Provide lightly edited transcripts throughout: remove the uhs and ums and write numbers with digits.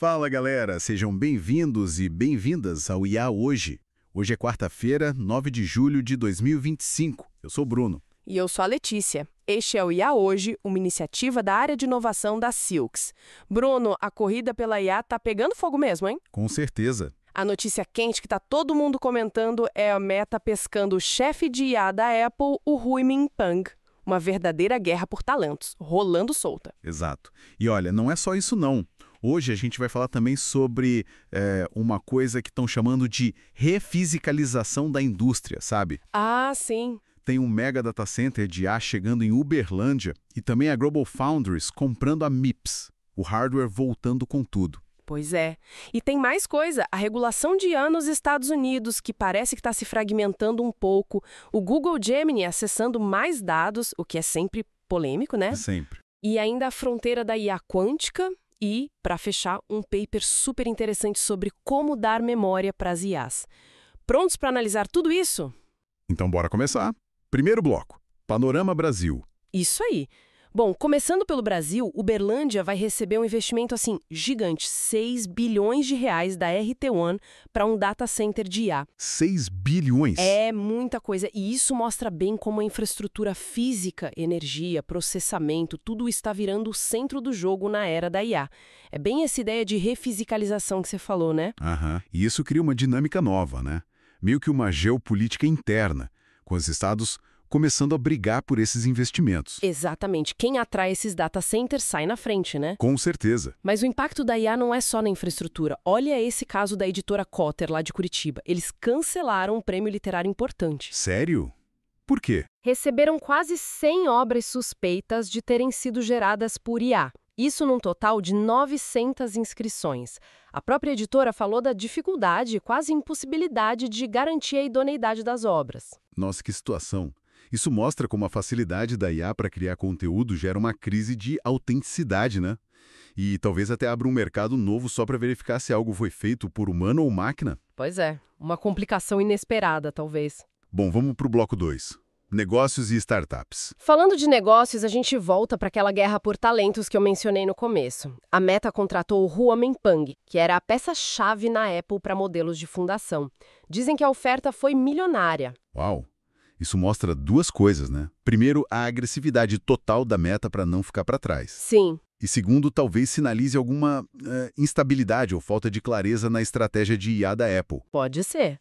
Fala galera, sejam bem-vindos e bem-vindas ao IA Hoje. Hoje é quarta-feira, 9 de julho de 2025. Eu sou o Bruno. E eu sou a Letícia. Este é o IA Hoje, uma iniciativa da área de inovação da Silks. Bruno, a corrida pela IA tá pegando fogo mesmo, hein? Com certeza. A notícia quente que tá todo mundo comentando é a Meta pescando o chefe de IA da Apple, o Hui Minpeng. Uma verdadeira guerra por talentos, rolando solta. Exato. E olha, não é só isso não. Hoje a gente vai falar também sobre uma coisa que estão chamando de refisicalização da indústria, sabe? Ah, sim. Tem um mega data center de IA chegando em Uberlândia e também a Global Foundries comprando a MIPS, o hardware voltando com tudo. Pois é. E tem mais coisa, a regulação de IA nos Estados Unidos, que parece que está se fragmentando um pouco, o Google Gemini acessando mais dados, o que é sempre polêmico, né? Sempre. E ainda a fronteira da IA quântica e, para fechar, um paper super interessante sobre como dar memória para as IAs. Prontos para analisar tudo isso? Então bora começar. Primeiro bloco, Panorama Brasil. Isso aí. Bom, começando pelo Brasil, Uberlândia vai receber um investimento assim gigante, 6 bilhões de reais da RT1 para um data center de IA. 6 bilhões? É muita coisa, e isso mostra bem como a infraestrutura física, energia, processamento, tudo está virando o centro do jogo na era da IA. É bem essa ideia de refisicalização que você falou, né? Aham. E isso cria uma dinâmica nova, né? Meio que uma geopolítica interna, com os estados começando a brigar por esses investimentos. Exatamente. Quem atrai esses data centers sai na frente, né? Com certeza. Mas o impacto da IA não é só na infraestrutura. Olha esse caso da editora Cotter, lá de Curitiba. Eles cancelaram um prêmio literário importante. Sério? Por quê? Receberam quase 100 obras suspeitas de terem sido geradas por IA. Isso num total de 900 inscrições. A própria editora falou da dificuldade e quase impossibilidade de garantir a idoneidade das obras. Nossa, que situação. Isso mostra como a facilidade da IA para criar conteúdo gera uma crise de autenticidade, né? E talvez até abra um mercado novo só para verificar se algo foi feito por humano ou máquina. Pois é, uma complicação inesperada, talvez. Bom, vamos para o bloco 2. Negócios e startups. Falando de negócios, a gente volta para aquela guerra por talentos que eu mencionei no começo. A Meta contratou o Hui Minpeng, que era a peça-chave na Apple para modelos de fundação. Dizem que a oferta foi milionária. Uau! Isso mostra duas coisas, né? Primeiro, a agressividade total da Meta para não ficar para trás. Sim. E segundo, talvez sinalize alguma instabilidade ou falta de clareza na estratégia de IA da Apple. Pode ser.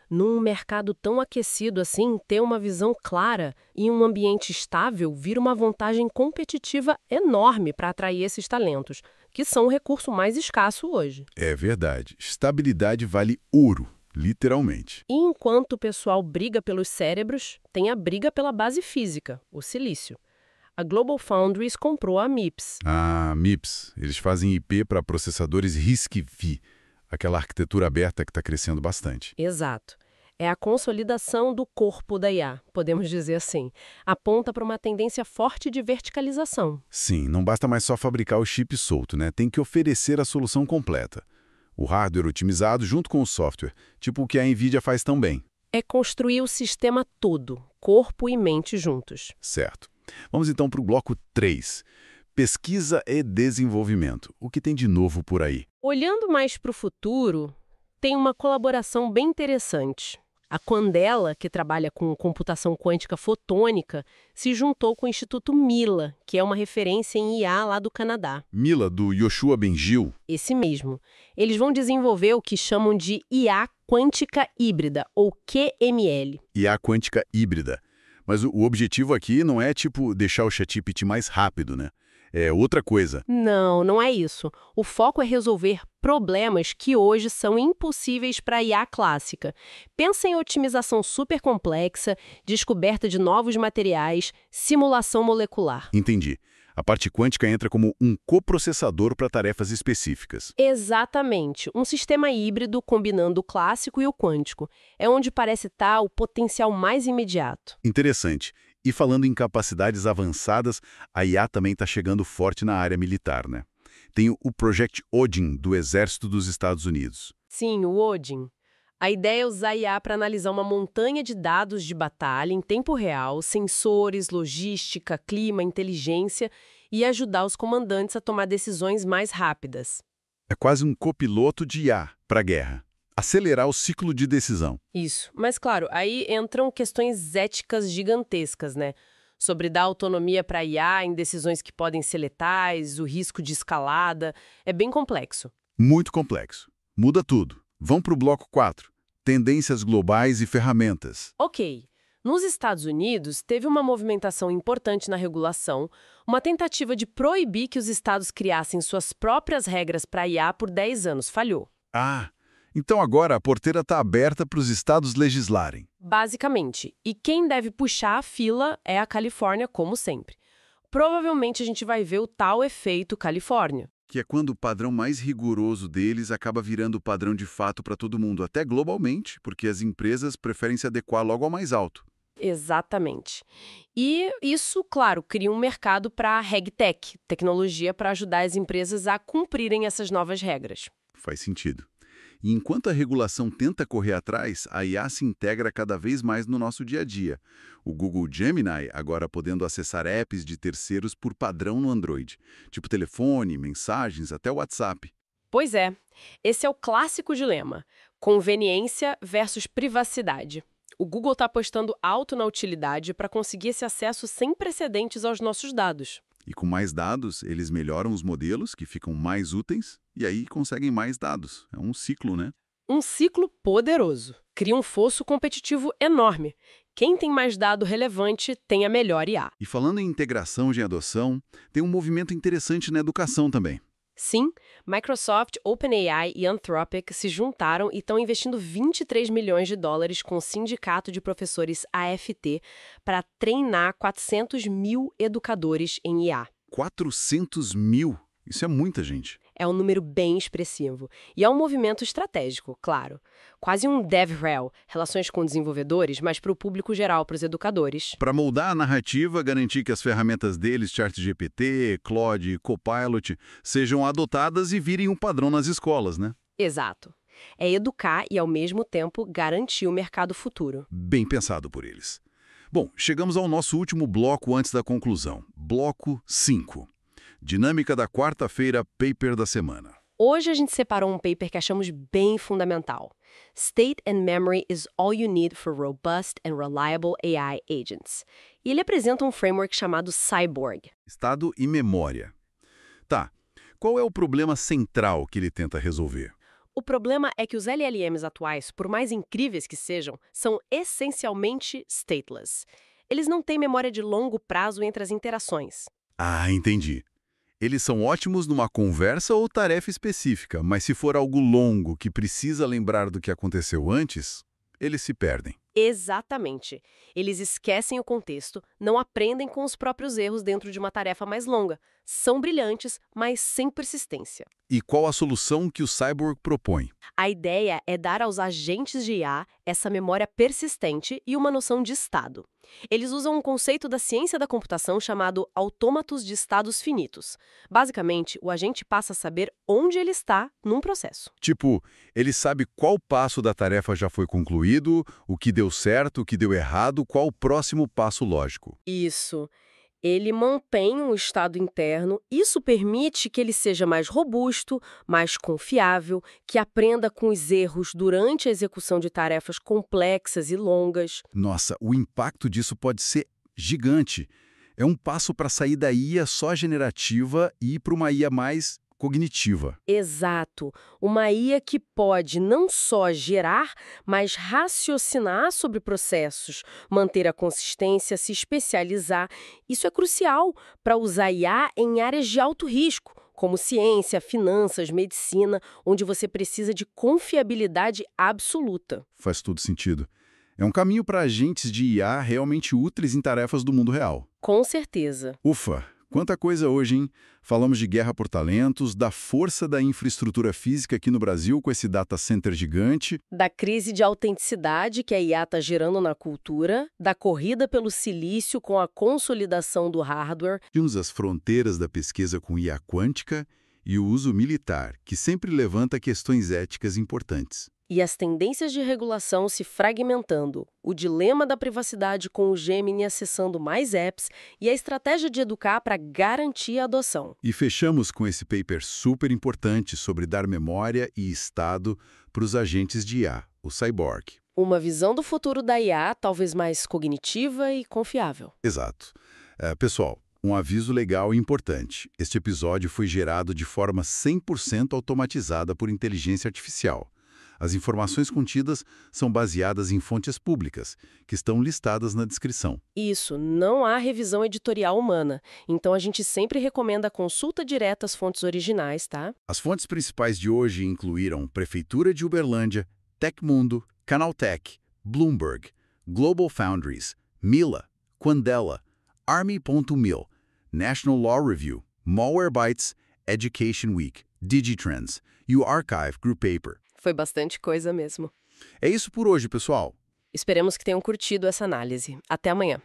Num mercado tão aquecido assim, ter uma visão clara e um ambiente estável vira uma vantagem competitiva enorme para atrair esses talentos, que são o recurso mais escasso hoje. É verdade. Estabilidade vale ouro. Literalmente. E enquanto o pessoal briga pelos cérebros, tem a briga pela base física, o silício. A Global Foundries comprou a MIPS. Ah, MIPS. Eles fazem IP para processadores RISC-V, aquela arquitetura aberta que está crescendo bastante. Exato. É a consolidação do corpo da IA, podemos dizer assim. Aponta para uma tendência forte de verticalização. Sim, não basta mais só fabricar o chip solto, né? Tem que oferecer a solução completa. O hardware otimizado junto com o software, tipo o que a NVIDIA faz tão bem. É construir o sistema todo, corpo e mente juntos. Certo. Vamos então para o bloco 3. Pesquisa e desenvolvimento. O que tem de novo por aí? Olhando mais para o futuro, tem uma colaboração bem interessante. A Quandela, que trabalha com computação quântica fotônica, se juntou com o Instituto Mila, que é uma referência em IA lá do Canadá. Mila, do Yoshua Bengio. Esse mesmo. Eles vão desenvolver o que chamam de IA quântica híbrida, ou QML. IA quântica híbrida. Mas o objetivo aqui não é, deixar o ChatGPT mais rápido, né? É outra coisa. Não, não é isso. O foco é resolver problemas que hoje são impossíveis para a IA clássica. Pensa em otimização super complexa, descoberta de novos materiais, simulação molecular. Entendi. A parte quântica entra como um coprocessador para tarefas específicas. Exatamente. Um sistema híbrido combinando o clássico e o quântico. É onde parece estar o potencial mais imediato. Interessante. E falando em capacidades avançadas, a IA também está chegando forte na área militar, né? Tem o Project Odin, do Exército dos Estados Unidos. Sim, o Odin. A ideia é usar IA para analisar uma montanha de dados de batalha em tempo real, sensores, logística, clima, inteligência e ajudar os comandantes a tomar decisões mais rápidas. É quase um copiloto de IA para a guerra. Acelerar o ciclo de decisão. Isso. Mas, claro, aí entram questões éticas gigantescas, né? Sobre dar autonomia para IA em decisões que podem ser letais, o risco de escalada. É bem complexo. Muito complexo. Muda tudo. Vamos para o bloco 4. Tendências globais e ferramentas. Ok. Nos Estados Unidos, teve uma movimentação importante na regulação, uma tentativa de proibir que os estados criassem suas próprias regras para IA por 10 anos. Falhou. Ah, então agora a porteira está aberta para os estados legislarem. Basicamente. E quem deve puxar a fila é a Califórnia, como sempre. Provavelmente a gente vai ver o tal efeito Califórnia. Que é quando o padrão mais rigoroso deles acaba virando o padrão de fato para todo mundo, até globalmente, porque as empresas preferem se adequar logo ao mais alto. Exatamente. E isso, claro, cria um mercado para RegTech, tecnologia para ajudar as empresas a cumprirem essas novas regras. Faz sentido. E enquanto a regulação tenta correr atrás, a IA se integra cada vez mais no nosso dia a dia. O Google Gemini agora podendo acessar apps de terceiros por padrão no Android, tipo telefone, mensagens, até o WhatsApp. Pois é, esse é o clássico dilema: conveniência versus privacidade. O Google está apostando alto na utilidade para conseguir esse acesso sem precedentes aos nossos dados. E com mais dados, eles melhoram os modelos, que ficam mais úteis, e aí conseguem mais dados. É um ciclo, né? Um ciclo poderoso. Cria um fosso competitivo enorme. Quem tem mais dado relevante tem a melhor IA. E falando em integração de adoção, tem um movimento interessante na educação também. Sim, Microsoft, OpenAI e Anthropic se juntaram e estão investindo 23 milhões de dólares com o sindicato de professores AFT para treinar 400 mil educadores em IA. 400 mil? Isso é muita gente. É um número bem expressivo. E é um movimento estratégico, claro. Quase um DevRel, relações com desenvolvedores, mas para o público geral, para os educadores. Para moldar a narrativa, garantir que as ferramentas deles, ChatGPT, Claude, Copilot, sejam adotadas e virem um padrão nas escolas, né? Exato. É educar e, ao mesmo tempo, garantir o mercado futuro. Bem pensado por eles. Bom, chegamos ao nosso último bloco antes da conclusão. Bloco 5. Dinâmica da quarta-feira, paper da semana. Hoje a gente separou um paper que achamos bem fundamental. State and Memory is all you need for robust and reliable AI agents. E ele apresenta um framework chamado Cyborg. Estado e memória. Tá, qual é o problema central que ele tenta resolver? O problema é que os LLMs atuais, por mais incríveis que sejam, são essencialmente stateless. Eles não têm memória de longo prazo entre as interações. Ah, entendi. Eles são ótimos numa conversa ou tarefa específica, mas se for algo longo que precisa lembrar do que aconteceu antes, eles se perdem. Exatamente. Eles esquecem o contexto, não aprendem com os próprios erros dentro de uma tarefa mais longa. São brilhantes, mas sem persistência. E qual a solução que o Cyborg propõe? A ideia é dar aos agentes de IA essa memória persistente e uma noção de estado. Eles usam um conceito da ciência da computação chamado autômatos de estados finitos. Basicamente, o agente passa a saber onde ele está num processo. Tipo, ele sabe qual passo da tarefa já foi concluído, o que deu certo, o que deu errado, qual o próximo passo lógico. Isso. Ele mantém um estado interno, isso permite que ele seja mais robusto, mais confiável, que aprenda com os erros durante a execução de tarefas complexas e longas. Nossa, o impacto disso pode ser gigante. É um passo para sair da IA só generativa e ir para uma IA mais cognitiva. Exato. Uma IA que pode não só gerar, mas raciocinar sobre processos, manter a consistência, se especializar. Isso é crucial para usar IA em áreas de alto risco, como ciência, finanças, medicina, onde você precisa de confiabilidade absoluta. Faz todo sentido. É um caminho para agentes de IA realmente úteis em tarefas do mundo real. Com certeza. Ufa! Quanta coisa hoje, hein? Falamos de guerra por talentos, da força da infraestrutura física aqui no Brasil com esse data center gigante. Da crise de autenticidade que a IA está gerando na cultura, da corrida pelo silício com a consolidação do hardware. Temos as fronteiras da pesquisa com IA quântica e o uso militar, que sempre levanta questões éticas importantes. E as tendências de regulação se fragmentando, o dilema da privacidade com o Gemini acessando mais apps e a estratégia de educar para garantir a adoção. E fechamos com esse paper super importante sobre dar memória e estado para os agentes de IA, o Cyborg. Uma visão do futuro da IA, talvez mais cognitiva e confiável. Exato. Pessoal, um aviso legal e importante. Este episódio foi gerado de forma 100% automatizada por inteligência artificial. As informações contidas são baseadas em fontes públicas, que estão listadas na descrição. Isso, não há revisão editorial humana, então a gente sempre recomenda a consulta direta às fontes originais, tá? As fontes principais de hoje incluíram Prefeitura de Uberlândia, Tecmundo, Canaltech, Bloomberg, Global Foundries, Mila, Quandela, Army.mil, National Law Review, Malwarebytes, Education Week, Digitrends e o Archive Group Paper. Foi bastante coisa mesmo. É isso por hoje, pessoal. Esperamos que tenham curtido essa análise. Até amanhã.